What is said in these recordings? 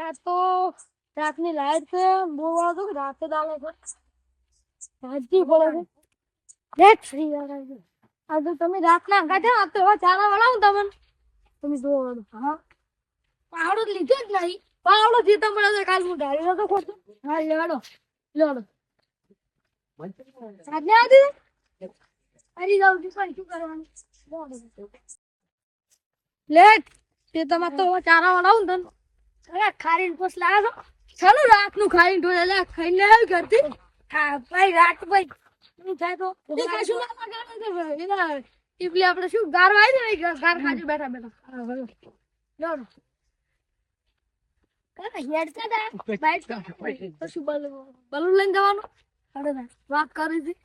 આ તો રાતની લાઈટ છે બહુ વાળો કે રાતે દાડો છે રાતથી પડે છે લેટ ફ્રી વાળા છે આ તો તમે રાતના કાઢે આ તો ચારા વળાવું તમને તમે જોવો હા પાવડો લીધો જ નહીં પાવડો જે તમને કાલ હું ઢાળી તો ખોટો હા લેવાડો લેવાડો સાજને આવતી અરે જાવ શું કરવાનું લેટ તે તમાર તો ચારા વળાવું ને અરે ખારીને પોસ લાવો ચાલો રાતનું ખાઈને ઢોલે લે ખાઈને આવી કરતી હા ભાઈ રાત ભાઈ શું થાય તો એ કશું ના magaને એના ઈપલી આપણે શું ગાર વાઈ ને ગાર ખાજે બેઠા બેઠા હા ભલો લો કાના હેડ કાડા બાઈક તો શું બલૂન લઈને જવાનું અરે ના વાત કરી હતી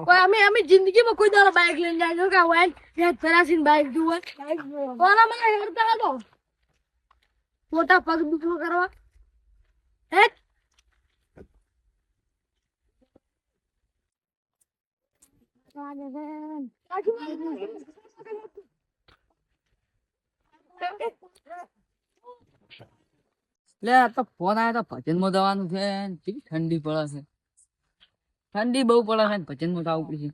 કોઈ અમે જિંદગીમાં કોઈ દાડો બાઈક લઈને જાય કે વાઈન હેડ ફરાસીન બાઈક જુએ કોના મને હેડતા હતો મોટા પગ દુખો કરવા હેડ લે આ તો ફોન આવ્યો તો ભજનમાં જવાનું છે કેટલી ઠંડી પડે છે ઠંડી બહુ પડે છે ભજનમાં તો આવવું પડશે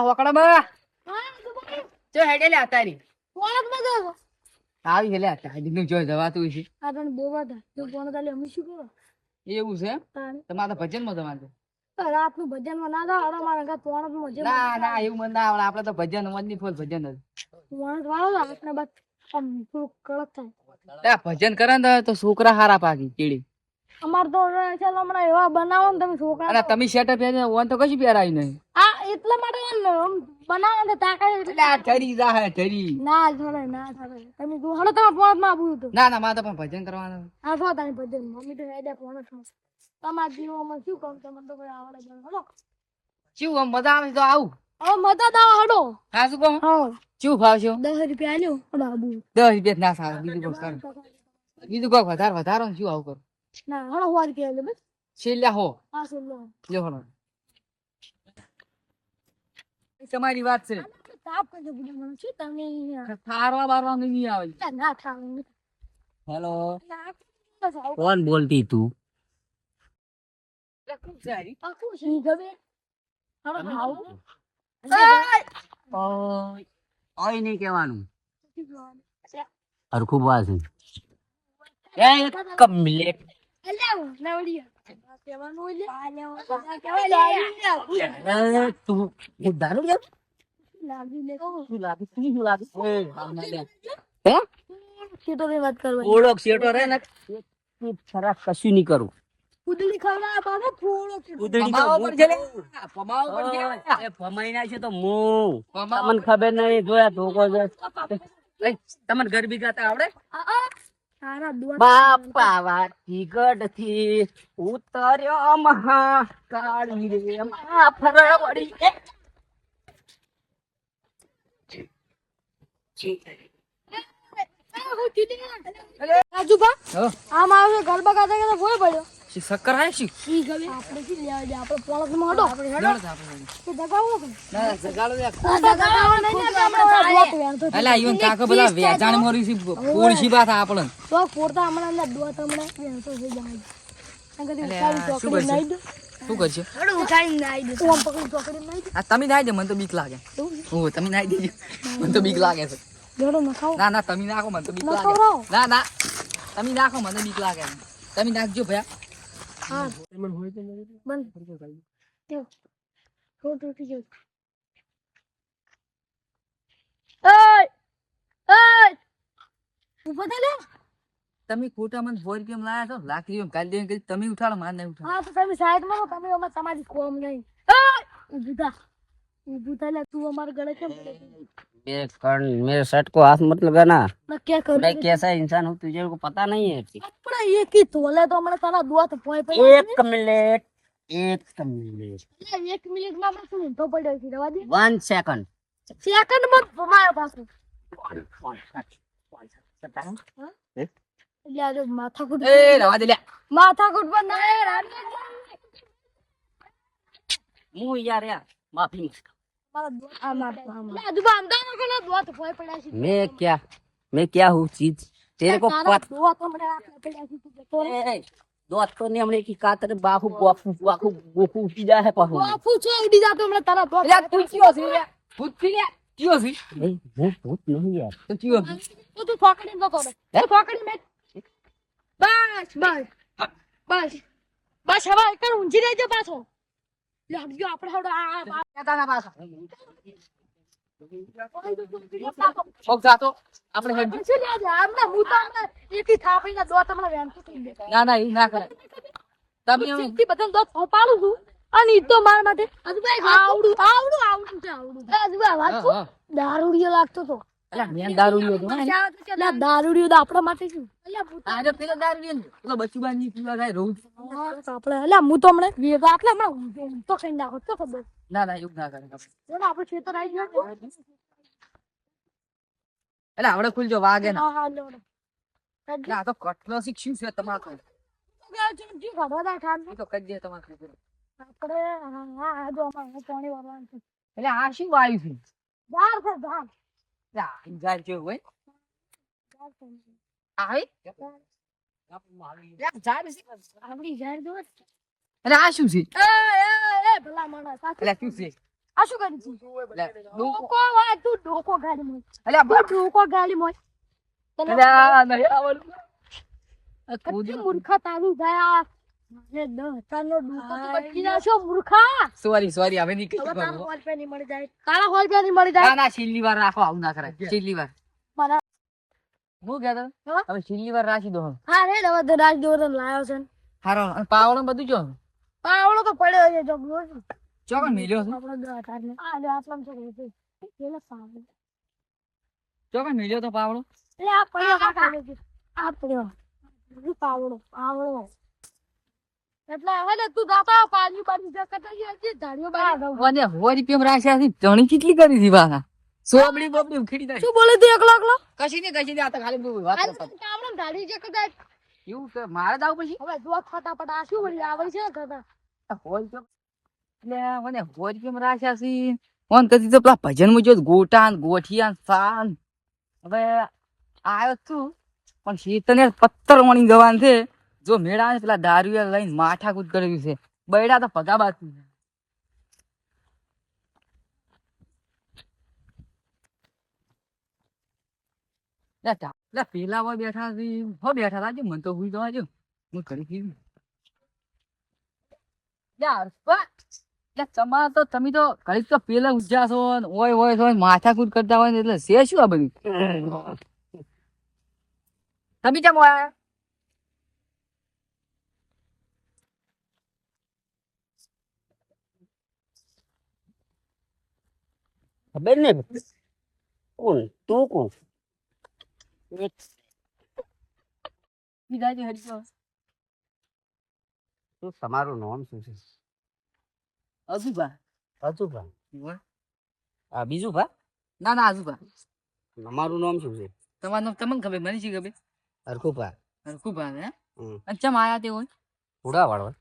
હોકડા બા જો હેડે લે તારી કોણ મત આવી છે લે તારી જો જવાતું છે આ તને બોવા દા જો કોણ દાલે અમે શું કરો એવું છે તમારે ભજનમાં જવાનું રાતનું ભજનમાં ના જાવ અરે મારા ઘર પોણ મજા ના ના એવું મને ના આવડે આપડે તો ભજન મનની ફૂલ ભજન જ પોણ વાળો આપણે બસ આમ થોડું કડક થાય ભજન કરે ને તો છોકરા હારા પાકી કેડી અમાર તો ચાલ હમણાં એવા બનાવો ને તમે છોકરા અને તમે શેટર પહેરે ઓન તો કશું પહેરાયું નહીં આ એટલા માટે બનાવો ને તાકાત એટલે આ ઠરી જા ઠરી ના થોડે ના થોડે તમે જો હળો તમારા પોણ માં આવું તો ના ના મારે તો પણ ભજન કરવાનું આ જો તારી ભજન મમ્મી તો હેડે પોણ છો તમાર જીવોમાં શું કહું તમને તો કોઈ આવડે જ હળો શું આમ મજા આવે તો આવું હવે મતા દાવ હડો હા શું કહું હા શું ભાવશો 10 રૂપિયા આલ્યો હડો આબુ 10 રૂપિયા ના સારું બીજું કોઈ કર બીજું કોઈ વધારો ને શું આવું કરું ના હડો 100 રૂપિયા આલ્યો બસ છેલ્લા હો હા સુલો લ્યો હળો તમારી વાત છે તાપ કરજો બુડા મને શું તમે થારવા બારવા નહીં આવે ના થાવ હેલો ના કોણ બોલતી તું આખું સહી ગવે હડો આવ ઓય નહીં કહેવાનું હરખું વાત છે એ કમલેટ અલ્યા નવડિયા કેવાનું ઓલે કેવાય તું દારૂ લે લાગી લે શું લાગે શું લાગે એ ભાવના લે હે કેતો ની વાત કરવા ઓળખ શેટો રે ને તું ખરા કશું નહીં કરું ઉદડી ખવડા બાબા થોડો ઉદડી પમાવો પર છે પમાવો પર છે એ પમાઈ ના છે તો મો તમને ખબર નહીં જોયા ધોકો છે તમને ગરબી ગાતા આવડે સારા દુઆ બાપા વાતી ગઢથી ઉતર્યો મહા કાળી રે મા ફરવડી રાજુભા આમ આવે ગરબા ગાતા ગાતા ભોય પડ્યો શક્કર હે શી ઈ ગમે આપણે કી લેવા દે આપણે પોળક માં હડો આપણે હડો તો દગાવો કે ના જગાડો લે દગાવો નહીં ને આપણે દોત વેણતો અલા ઈવન કાકો પેલા વેચાણ મોરી સી પોળસી વાત આપણને તો પોરતા હમણાં ને દોત હમણાં વેણતો થઈ જાય અંગડી ઉઠાવી ચોકડી નાઈ દો શું કરશે હડો ઉઠાવી નાઈ દો ઓમ પકડી ચોકડી નાઈ દો આ તમે નાઈ દે મને તો બીક લાગે ઓ તમે નાઈ દેજો મને તો બીક લાગે છે જોડો ન ખાઓ ના ના તમે નાખો મને તો બીક ન લાગે ખવડાવો. ના ના તમે નાખો મને બીક લાગે તમે નાખજો ભયા હા બંધ કેવ ફોટો ઉઠી ગયો એય એય ઉભો થા લે તમે ખોટા મને 100 રૂપિયા લાયા છો લાખ રૂપિયા કાઢી દે તમે ઉઠાડો માર નહીં ઉઠાડો હા તો તમે સાઈડ માં તમે અમાર તમારી કોમ નહીં ઉભું થા લે તું અમાર ગળે કેમ मेरे शर्ट को हाथ मत लगाना। मैं क्या करूं मैं कैसा इंसान हूँ तुझे को पता नहीं है। अपना ये की तोले तो हमने तारा दुआ तो पोए पे एक मिनट एक मिनट में मैं सुन तो पड़े थी रवा दी 1 सेकंड सेकंड मत हमारे पास यार माथा कुट એ રવા દે લે माथा कुट पर ना यार मुंह यार यार माफी मत મારા દોત લે આજુબા આમદા નો કોનો દોત ભોય પડ્યા છે मैं क्या हूँ चीज तेरे को તારા पता દોત હમણે રાખવા પડ્યા છે તું જતો રે. दोस्त को नहीं हमने की कातर बाहु बापू बापू बापू उठी जाए है पाहु બાપુ છો ઉડી જાતો હમણે તારા દોત એટલે તું કયો છે લે ભૂત થી લે કયો છે नहीं वो भूत नहीं यार તું કયો તું ફોકડી નતો રે તું ફોકડી મે બસ હવે એક ઊંઘી રહેજો પાછો લાગજો આપણે હડો આ તારા પાછા ઓક જાતો આપણે હેડ શું લે આમને હું તો આમને એકી થાપીને દોત હમણે વેણતો થઈ ગયો ના ના એ ના કરે તમે એમ ચિત્તી બધાને દોત પાડું છું અને ઈ તો માર માટે આવડું વાત હા, હા. દારૂડિયો લાગતો તો અલા મેં દારૂ લીધો તો ને એટલે દારૂડિયો તો આપણા માટે શું આજે પેલો દારૂ લીધો ને પેલો બચુબાન ની પીવા જાય રોજ આપણે એટલે હું તો હમણાં વેગા એટલે હમણાં તો કઈ નાખો તો ખબર ના ના એવું ના કરે એટલે આપણે ખેતર આવી ગયો એટલે આવડે ખુલજો વાગે ના હા લો એટલે આ તો કટલો શીખ્યું છે તમાકુ જી ઘડવા દા ઠામ એ તો કઈ દે તમાકુ આપણે હા જો અમારે પાણી વાળવાનું છે એટલે આ શું વાયુ છે દાર છે દાર જા ઇન્જાર જેવું હોય આવી જા બેસી આપણી જાર જો એટલે આ શું છે એ ભલા માણસ સાચું એટલે શું છે આ શું કરી છે એટલે ડોકો હોય તું ડોકો ગાડી મોય એટલે આ તું ડોકો ગાડી મોય તને એટલે આ નહીં આવડતું આ કચ્ચી કૂદરું. મૂર્ખા તારું ગયા મારે 10,000 નો ડોકો તો બચી ના છો મૂર્ખા સોરી હવે નહીં હવે કશું તારા કરવું. હોલ પે નહીં મળી જાય તારા હોલ પે નહીં મળી ના જાય ના છેલ્લી વાર રાખો આવું ના કરાય છેલ્લી વાર મારા હું કહેતો હા? હવે છેલ્લી વાર રાખી દો હવે. હા રે હવે તો રાજ દોરન લાયો છે હારો અને પાવડો ને બધું જો પાવડો તો પડ્યો છે જગલો છે ચોકન મેલ્યો છે આપણો 10,000 ને આ લે આટલામાં છે રે પેલા પાવડો ચોકન મેલ્યો તો પાવડો એટલે આ પડ્યો કાકા લે આ પડ્યો ઈ પાવડો એટલે હવે તું દાતા પાણી પાણી જે કરતા છે ધાડીઓ બારી મને 100 રૂપિયા રાખ્યા છે ધણી કેટલી કરી દી વાહ સોબડી બોબડી ઉખેડી દે શું બોલે તું એકલો એકલો કશી નહીં આ તો ખાલી બહુ વાત કરતા હતા. કામણ ધાડી જે કરતા એવું કે મારે દાવ પછી હવે દોત ફટાફટ આ શું વળી આવે છે કરતા 100 રૂપિયા એટલે મને 100 રૂપિયા રાખ્યા છે ફોન કરી દીધો પેલા ભજન મુજો ગોટા ને ગોઠિયા ને સાન હવે આવ્યો તું પણ શીતને પત્તર વણી જવાનું છે જો મેળા આવે પેલા દારૂ લઈને માથાકૂટ કર્યું છે બૈડા તો ભગા બાકી પેલા હોય બેઠા છે હો બેઠા હતા મને તો હુઈ જવા જો હું કરી દીધું યાર તમારે તો તમે તો ઘડીક તો પેલા ઉજ્જા છો ને હોય છો માથાકૂટ કરતા હોય ને એટલે છે શું આ બધું તમે કેમ આયા खबर नहीं कौन तू कौन બીજા જે હરી तू તમારું નામ શું છે અજુબા અજુભા આ બીજું ભા ના ના અજુબા તમારું નામ શું છે તમારું નામ તમને ખબર મને શી ખબર હરખુભા હરખુબા હે હમ. અને ચમ આયા તે હોય ઉડા વાળવા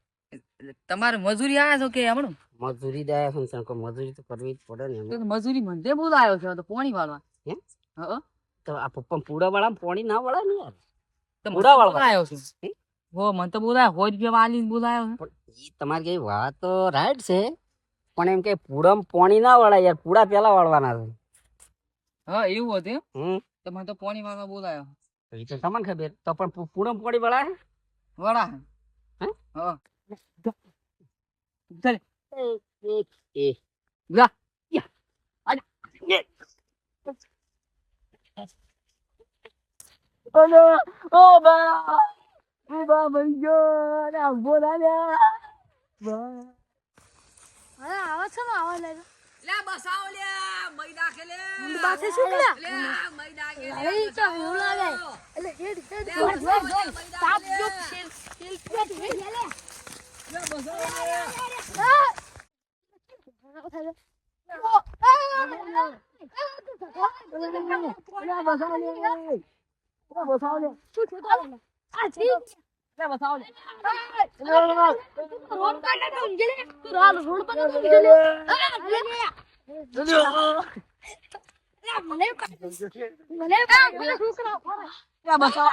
તમારે મજૂરી આયા છો કે હમણાં મજૂરી દયા ફંક્શન કો મજૂરી તો કરવી જ પડે ને તો મજૂરી મને બોલાયો છે તો પોણી વાળવા હે? હા તો આ પપ્પા પૂડા વાળા પાણી ના વળે ને યાર તો પૂરા વાળવા. બોલાયો છે હે? હો મને તો બોલાયો 100 રૂપિયા વાલી બોલાયો છે પણ ઈ તમારી કઈ વાત તો રાઈટ છે પણ એમ કે પૂડા પાણી ના વળાય યાર પૂડા પેલા વાળવાના છે હા એવું હતું એમ? હમ તો મને તો પોણી વાળવા બોલાયો એ તો તમને ખબર તો પણ પૂડા પાણી વળાય વડા હે? હા ચાલ એ જા ઓ બા બની ગયો ને બોલાવ્યા અરે આવા છે ને આવા લાગે લે બસાવ લે મઈ નાખે લે બાથે શું કર્યા? લે મઈ નાખે અરે ઈ તો એવું લાગે એટલે હેડ તાપ જો સેલ પેટ હે લે લે બસાવ લે મને છોકરા બચાવ.